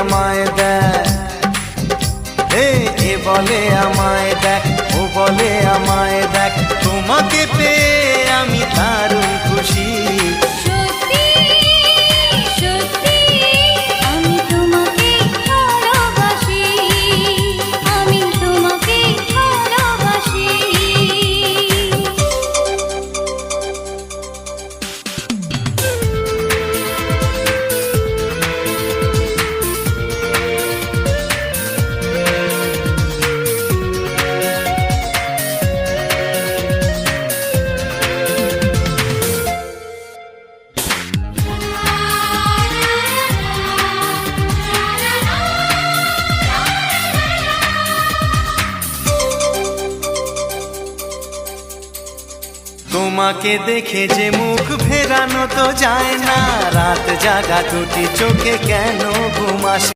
আমায় দেখ, এ বলে আমায় দেখ, ও বলে আমায় দেখ, তোমাকে পেয়ে আমি দারুণ খুশি। সত্যি সত্যি আমি তোমাকে ভালোবাসি, আমি তোমাকে ভালোবাসি। তোমাকে দেখে যে মুখ ফেরানো তো যায় না, রাত জাগা দুটি চোখে কেন ঘুম আসে